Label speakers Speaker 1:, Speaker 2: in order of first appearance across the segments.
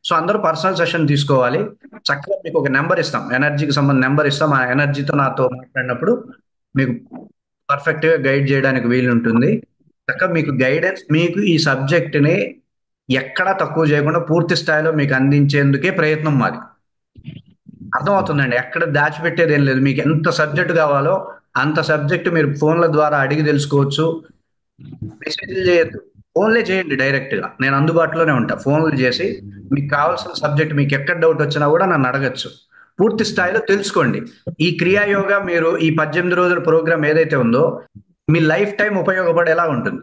Speaker 1: So అందరూ personal session తీసుకోవాలి. చక్కగా మీకు ఒక నెంబర్ ఇస్తాం. ఎనర్జీకి సంబంధించిన నెంబర్ ఇస్తాం. ఆ ఎనర్జీతో నాతో మాట్లాడినప్పుడు మీకు పర్ఫెక్ట్‌గా గైడ్ చేయడానికి వీలుంటుంది. చక్కగా మీకు గైడెన్స్ మీకు ఈ సబ్జెక్ట్‌ని ఎక్కడా తక్కువ చేయకుండా పూర్తి స్థాయిలో మీకు అందించేందుకే ప్రయత్నం మాది. అర్థమవుతుందండి. ఎక్కడ దాచిపెట్టేదేం లేదు. మీకు ఎంత సబ్జెక్ట్ కావాలో అంత సబ్జెక్ట్ మీరు ఫోన్‌ల ద్వారా అడిగి తెలుసుకోవచ్చు. మెసేజ్‌లు చేయొద్దు. ఫోన్‌లే చేయండి డైరెక్ట్‌గా. నేను అందుబాటులోనే ఉంటా. ఫోన్‌లు చేసి మీకు కావాల్సిన సబ్జెక్ట్ మీకెక్కడ డౌట్ వచ్చినా కూడా నన్ను అడగొచ్చు. పూర్తి స్థాయిలో తెలుసుకోండి. ఈ క్రియా యోగా మీరు ఈ 18 రోజుల ప్రోగ్రామ్ ఏదైతే ఉందో మీ లైఫ్ టైమ్ ఉపయోగపడేలా ఉంటుంది.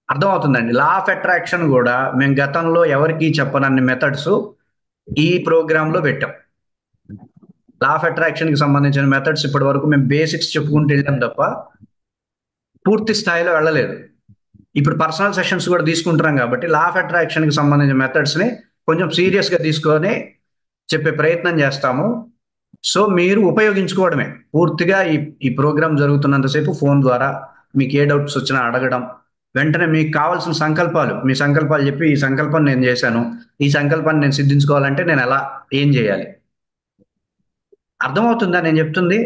Speaker 1: అర్థమవుతుందండి. లా ఆఫ్ అట్రాక్షన్ గూడా మేము గతంలో ఎవరికీ చెప్పనన్ని మెథడ్స్ ఈ ప్రోగ్రామ్‌లో పెట్టాం. లా ఆఫ్ అట్రాక్షన్‌కి సంబంధించిన మెథడ్స్ ఇప్పటివరకు మేము బేసిక్స్ చెప్పుకుంటూ ఎళ్ళాం తప్ప పూర్తి స్థాయిలో వెళ్ళలేదు. ఇప్పుడు పర్సనల్ సెషన్స్ కూడా తీసుకుంటున్నాం కాబట్టి లా ఆఫ్ అట్రాక్షన్‌కి సంబంధించిన మెథడ్స్‌ని కొంచెం సీరియస్‌గా తీసుకొని చెప్పే ప్రయత్నం చేస్తాము. సో, మీరు ఉపయోగించుకోవడమే. పూర్తిగా ఈ ఈ ప్రోగ్రామ్ జరుగుతున్నంత సేపు ఫోను ద్వారా మీకు ఏ డౌట్స్ వచ్చినా అడగడం. వెంటనే మీకు కావాల్సిన సంకల్పాలు, మీ సంకల్పాలు చెప్పి ఈ సంకల్పం నేను చేశాను. ఈ సంకల్పాన్ని నేను సిద్ధించుకోవాలంటే నేను ఎలా? ఏం చేయాలి? అర్థమవుతుందా నేను చెప్తుంది?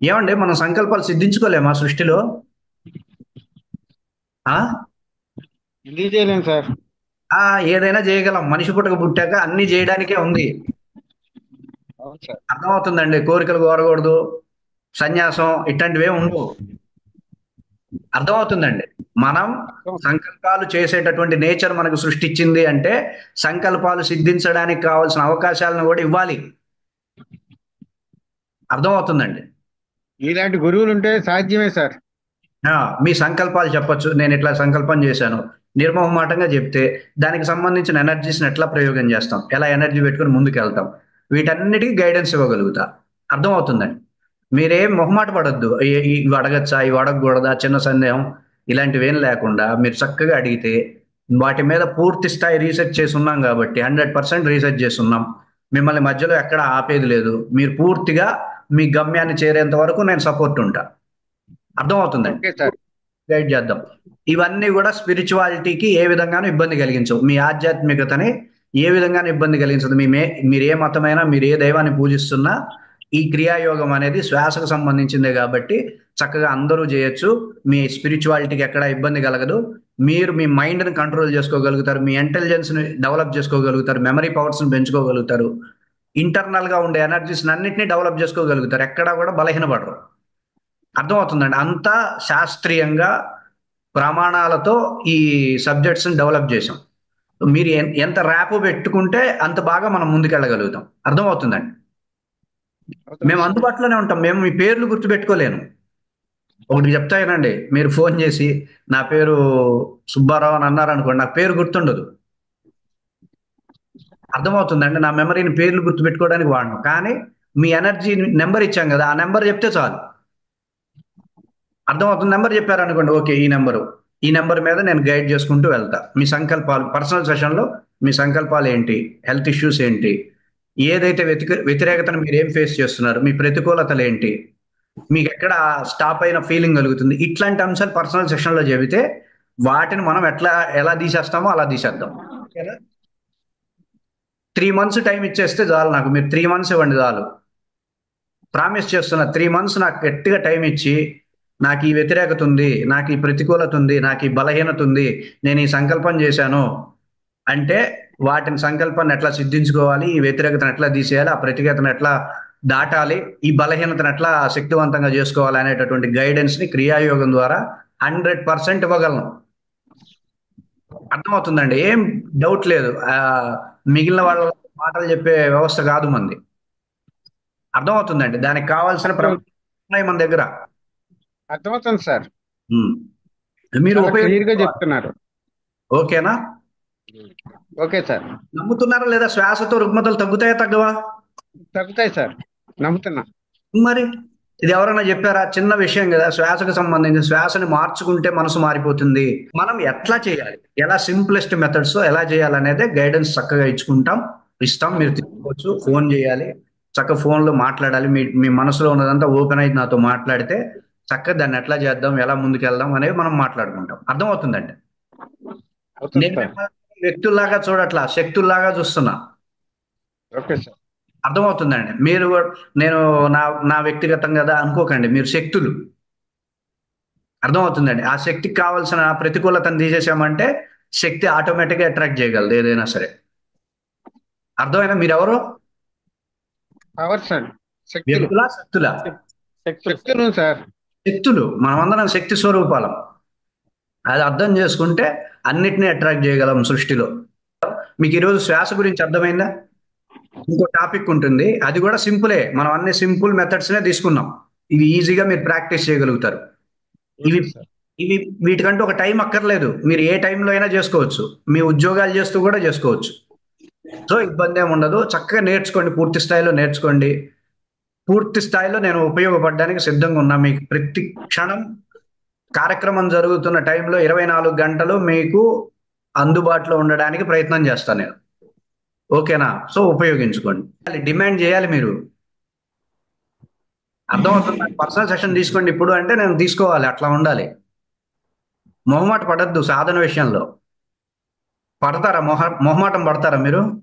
Speaker 1: ఏమండి మనం సంకల్పాలు సిద్ధించుకోలేమా సృష్టిలో? ఆ!
Speaker 2: ఎందుకు చేయలేను సార్.
Speaker 1: ఆ! ఏదైనా చేయగలం. మనిషి పుట్టక పుట్టాక అన్నీ చేయడానికే ఉంది.
Speaker 2: అవును సార్.
Speaker 1: అర్థమవుతుందండి. కోరికలు కోరకూడదు. సన్యాసం ఇట్లాంటివేమి ఉండవు. అర్థమవుతుందండి. మనం
Speaker 2: అర్థం.
Speaker 1: సంకల్పాలు చేసేటటువంటి నేచర్ మనకు సృష్టించింది అంటే, సంకల్పాలు సిద్ధించడానికి కావాల్సిన అవకాశాలను గూడా ఇవ్వాలి. అర్థమవుతుందండి.
Speaker 2: ఇలాంటి గురువులు ఉంటే సాధ్యమే సార్.
Speaker 1: ఆ! మీ సంకల్పాలు చెప్పొచ్చు. నేనిట్లా సంకల్పం జేశాను. నిర్మొహమాటంగా జెప్తే, దానికి సంబంధించిన ఎనర్జీస్‌ని ఎట్లా ప్రయోగం జేస్తాం? ఎలా ఎనర్జీ పెట్టుకొని ముందుకెళ్తాం? వీటన్నిటికి గైడెన్స్ ఇవ్వగలుగుతా. అర్థమవుతుందండి. మీరేం మొహమాట పడొద్దు. ఇవి అడగచ్చా? ఇవి అడగకూడదా? చిన్న సందేహం ఇలాంటివేం లేకుండా మీరు చక్కగా అడిగితే, వాటి మీద పూర్తి స్థాయి రీసెర్చ్ చేసున్నాం గాబట్టి 100% రీసెర్చ్ చేసున్నాం. మిమ్మల్ని మధ్యలో ఎక్కడ ఆపేది లేదు. మీరు పూర్తిగా మీ గమ్యాన్ని చేరేంత వరకు నేను సపోర్ట్ ఉంటా. అర్థమవుతుందండి.
Speaker 2: Okay sir.
Speaker 1: గైడ్ చేద్దాం. ఇవన్నీ గూడా స్పిరిచువాలిటీకి ఏ విధంగాను ఇబ్బంది కలిగించవు. మీ ఆధ్యాత్మికతని ఏ విధంగాను ఇబ్బంది కలిగించదు. మీరు ఏ మతమైనా, మీరు ఏ దైవాన్ని పూజిస్తున్నా, ఈ క్రియాయోగం అనేది శ్వాసకు సంబంధించిందే గాబట్టి, చక్కగా అందరూ జేయొచ్చు. మీ స్పిరిచువాలిటీకి ఎక్కడ ఇబ్బంది కలగదు. మీరు మీ మైండ్‌ని కంట్రోల్ జేసుకోగలుగుతారు. మీ ఇంటెలిజెన్స్‌ని డెవలప్ జేసుకోగలుగుతారు. మెమరీ పవర్స్‌ని పెంచుకోగలుగుతారు. ఇంటర్నల్‌గా ఉండే ఎనర్జీస్‌నన్నిటిని డెవలప్ జేసుకోగలుగుతారు. ఎక్కడా గూడా బలహీనపడరు. అర్థమవుతుందండి. అంతా శాస్త్రీయంగా ప్రమాణాలతో ఈ సబ్జెక్ట్స్‌ని డెవలప్ చేశాం. మీరు ఎంత ర్యాపో పెట్టుకుంటే అంత బాగా మనం ముందుకెళ్ళగలుగుతాం. అర్థమవుతుందండి.
Speaker 2: అవుతుంది
Speaker 1: మేము
Speaker 2: సార్.
Speaker 1: అందుబాటులోనే ఉంటాం. మేము మీ పేర్లు గుర్తుపెట్టుకోలేను. ఒకటి చెప్తా ఇనండి. మీరు ఫోను చేసి నా పేరు సుబ్బారావు అని అన్నారనుకోండి. నాకు పేరు గుర్తుండదు. అర్థమవుతుందండి. నా మెమరీని పేర్లు గుర్తుపెట్టుకోవడానికి వాడను. కానీ మీ ఎనర్జీ నంబర్ ఇచ్చాం గదా! ఆ నంబర్ చెప్తే చాలు. అర్థమవుతుంది. నంబర్ చెప్పారనుకోండి. ఓకే. ఈ నంబరు. ఈ నంబర్ మీద నేను గైడ్ చేసుకుంటూ వెళ్తా. మీ సంకల్పాలు పర్సనల్ సెషన్‌లో మీ సంకల్పాలేంటి? హెల్త్ ఇష్యూస్ ఏంటి? ఏదైతే వ్యతిరేకతను మీరేం ఫేస్ చేస్తున్నారు? మీ ప్రతికూలతలేంటి? మీకెక్కడ స్టాప్ అయిన ఫీలింగ్ కలుగుతుంది? ఇట్లాంటి అంశాలు పర్సనల్ సెషన్‌లో చెబితే వాటిని మనం ఎలా తీసేస్తామో అలా తీసేద్దాం. ఓకేనా? 3 మంత్స్ టైమ్ ఇచ్చేస్తే చాలు నాకు. మీరు 3 మంత్స్ ఇవ్వండి చాలు. ప్రామిస్ చేస్తున్నా 3 మంత్స్ నాకు గట్టిగా టైమ్ ఇచ్చి, నాకు ఈ వ్యతిరేకత ఉంది, నాకు ఈ ప్రతికూలత ఉంది, నాకు ఈ బలహీనత ఉంది, నేను ఈ సంకల్పం చేశాను అంటే, వాటిని సంకల్పాన్ని ఎట్లా సిద్ధించుకోవాలి, ఈ వ్యతిరేకతను ఎట్లా తీసేయాలి, ఆ ప్రతిఘటన ఎట్లా దాటాలి, ఈ బలహీనతను ఎట్లా శక్తివంతంగా చేసుకోవాలి అనేటటువంటి గైడెన్స్‌ని క్రియాయోగం ద్వారా 100% ఇవ్వగలను. అర్థమవుతుందండి. ఏం డౌట్ లేదు. మిగిలిన వాళ్ళ మాటలు చెప్పే వ్యవస్థ కాదు మనది. అర్థమవుతుందండి. దానికి కావాల్సిన
Speaker 2: అర్థం.
Speaker 1: ఉన్నాయి మన దగ్గర.
Speaker 2: అర్థమవుతుంది సార్.
Speaker 1: హ్మ్. మీరు
Speaker 2: చాలా క్లియర్ గా
Speaker 1: ఉపయోగించుకోవాలి.
Speaker 2: చెప్తున్నారు.
Speaker 1: ఓకేనా?
Speaker 2: Okay sir.
Speaker 1: నమ్ముతున్నారా లేదా శ్వాసతో రుగ్మతలు తగ్గుతాయా? తగ్గవా?
Speaker 2: తగ్గుతాయి సార్. నమ్ముతున్నా.
Speaker 1: మరి ఇది ఎవరైనా చెప్పారా? చిన్న విషయం గదా! శ్వాసకు సంబంధించి శ్వాసని మార్చుకుంటే మనసు మారిపోతుంది. మనం ఎట్లా చేయాలి? ఎలా సింప్లెస్ట్ మెథడ్స్ ఎలా చేయాలనేదే గైడెన్స్ చక్కగా ఇస్తాం. మీరు తీసుకోవచ్చు. ఫోను జేయాలి. చక్కగా ఫోన్‌లో మాట్లాడాలి. మీ మీ మనసులో ఉన్నదంతా ఓపెన్ అయ్యి నాతో మాట్లాడితే చక్కగా దాన్ని ఎట్లా చేద్దాం? ఎలా ముందుకెళ్దాం? అనేవి మనం మాట్లాడుకుంటాం. అర్థమవుతుందండి.
Speaker 2: అవుతుంది
Speaker 1: నేను
Speaker 2: సార్.
Speaker 1: మిమ్మల్ని వ్యక్తుల్లాగా చూడట్లా, శక్తుల్లాగా చూస్తున్నా.
Speaker 2: Okay sir.
Speaker 1: అర్థమవుతుందండి. మీరు నేను నా నా వ్యక్తిగతం కదా అనుకోకండి. మీరు శక్తులు. అర్థమవుతుందండి. ఆ శక్తికి కావాల్సిన ప్రతికూలతను తీసేసామంటే శక్తి ఆటోమేటిక్‌గా అట్రాక్ట్ చేయగలదు ఏదైనా సరే. అర్థమైందా మీరెవరు?
Speaker 2: Power sir. శక్తులు.
Speaker 1: వ్యక్తులా? శక్తులా?
Speaker 3: శక్- శక్తులు సార్.
Speaker 2: శక్తులు సార్.
Speaker 1: శక్తులు. మనమందరం శక్తి స్వరూపాలం. అది అర్థం చేసుకుంటే అన్నిటిని అట్రాక్ట్ చేయగలం సృష్టిలో. మీకు ఈరోజు శ్వాస గురించి అర్థమైందా? ఇంకో టాపిక్ ఉంటుంది. అది కూడా సింపులే. మనం అన్ని సింపుల్ మెథడ్స్‌నే తీసుకున్నాం. ఇవి ఈజీగా మీరు ప్రాక్టీస్ చేయగలుగుతారు. ఇవి
Speaker 2: ఓకే సార్.
Speaker 1: ఇవి వీటికంటూ ఒక టైం అక్కర్లేదు. మీరు ఏ టైంలో అయినా చేసుకోవచ్చు. మీ ఉద్యోగాలు చేస్తూ కూడా చేసుకోవచ్చు. సో ఇబ్బందేం ఉండదు. చక్కగా నేర్చుకోండి. పూర్తి స్థాయిలో నేర్చుకోండి. పూర్తి స్థాయిలో నేను ఉపయోగపడడానికి సిద్ధంగా ఉన్నా. మీకు ప్రతి క్షణం కార్యక్రమం జరుగుతున్న టైంలో 24 గంటలు మీకు అందుబాటులో ఉండడానికి ప్రయత్నం చేస్తాను నేను. ఓకేనా? సో ఉపయోగించుకోండి. డిమాండ్ చేయాలి మీరు. అర్థమవుతుంది. నాకు పర్సనల్ సెషన్ తీసుకోండి ఇప్పుడు అంటే నేను తీసుకోవాలి. అట్లా ఉండాలి. మొహమాట పడద్దు సాధన విషయంలో. పడతారా? మొహమాటం పడతారా మీరు?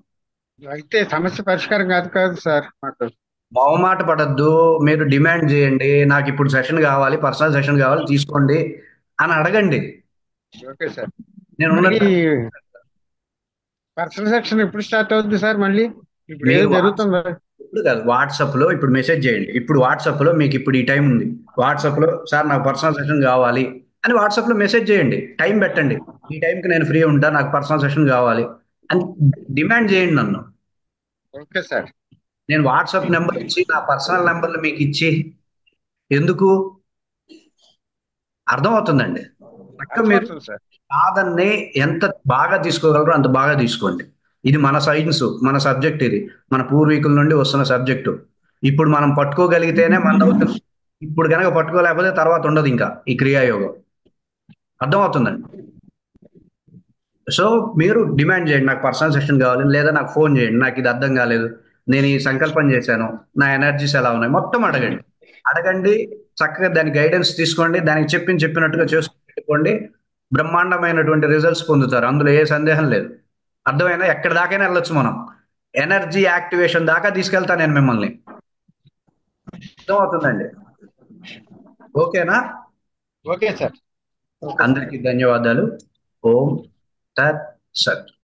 Speaker 2: అయితే సమస్య పరిష్కారం కాదు కాదు సార్ మాకు.
Speaker 1: మొహమాట పడద్దు. మీరు డిమాండ్ చేయండి. నాకు ఇప్పుడు సెషన్ కావాలి, పర్సనల్ సెషన్ కావాలి, తీసుకోండి అని అడగండి.
Speaker 2: Okay sir.
Speaker 1: నేను
Speaker 2: మళ్ళీ
Speaker 1: ఉన్నట్టు
Speaker 2: పర్సనల్ సెక్షన్ ఎప్పుడు స్టార్ట్ అవుతుంది సార్ మళ్ళీ? ఇప్పుడు
Speaker 1: మీరు
Speaker 2: ఏదో జరుగుతుందా?
Speaker 1: ఇప్పుడు కాదు, వాట్సాప్ లో ఇప్పుడు మెసేజ్ చేయండి. ఇప్పుడు వాట్సాప్ లో మీకు ఇప్పుడు ఈ టైం ఉంది. వాట్సాప్ లో సార్ నాకు పర్సనల్ సెషన్ కావాలి అని వాట్సాప్ లో మెసేజ్ చేయండి. టైం పెట్టండి. ఈ టైంకి నేను ఫ్రీ ఉంటా, నాకు పర్సనల్ సెషన్ కావాలి అని డిమాండ్ చేయండి నన్ను.
Speaker 2: Okay sir.
Speaker 1: నేను వాట్సాప్ నెంబర్ ఇచ్చి నా పర్సనల్ నెంబర్లు మీకు ఇచ్చి ఎందుకు? అర్థమవుతుందండి. చక్కగా మీరు
Speaker 2: అర్థమవుతుంది సార్.
Speaker 1: సాధనని ఎంత బాగా తీసుకోగలరో అంత బాగా తీసుకోండి. ఇది మన సైన్స్, మన సబ్జెక్ట్ ఇది. మన పూర్వీకుల నుండి వస్తున్న సబ్జెక్టు. ఇప్పుడు మనం పట్టుకోగలిగితేనే మనదవుతుంది. ఇప్పుడు గనక పట్టుకోలేకపోతే తర్వాత ఉండదు ఇంకా ఈ క్రియాయోగం. అర్థమవుతుందండి. సో మీరు డిమాండ్ చేయండి. నాకు పర్సనల్ సెషన్ కావాలి, లేదా నాకు ఫోన్ చేయండి. నాకు ఇది అర్థం కాలేదు. నేను ఈ సంకల్పం చేశాను. నా ఎనర్జీస్ ఎలా ఉన్నాయి? మొత్తం అడగండి. అడగండి. చక్కగా దాని గైడెన్స్ తీసుకోండి. దానికి చెప్పినట్టుగా చేసుకుని పెట్టుకోండి. బ్రహ్మాండమైనటువంటి రిజల్ట్స్ పొందుతారు. అందులో ఏ సందేహం లేదు. అర్థమైందా? ఎక్కడి దాకైనా వెళ్ళొచ్చు మనం. ఎనర్జీ యాక్టివేషన్ దాకా తీసుకెళ్తా నేను మిమ్మల్ని. అర్థమవుతుందండి. ఓకేనా?
Speaker 2: Okay sir.
Speaker 3: Okay sir.
Speaker 1: అందరికీ ధన్యవాదాలు. ఓం తత్ సత్.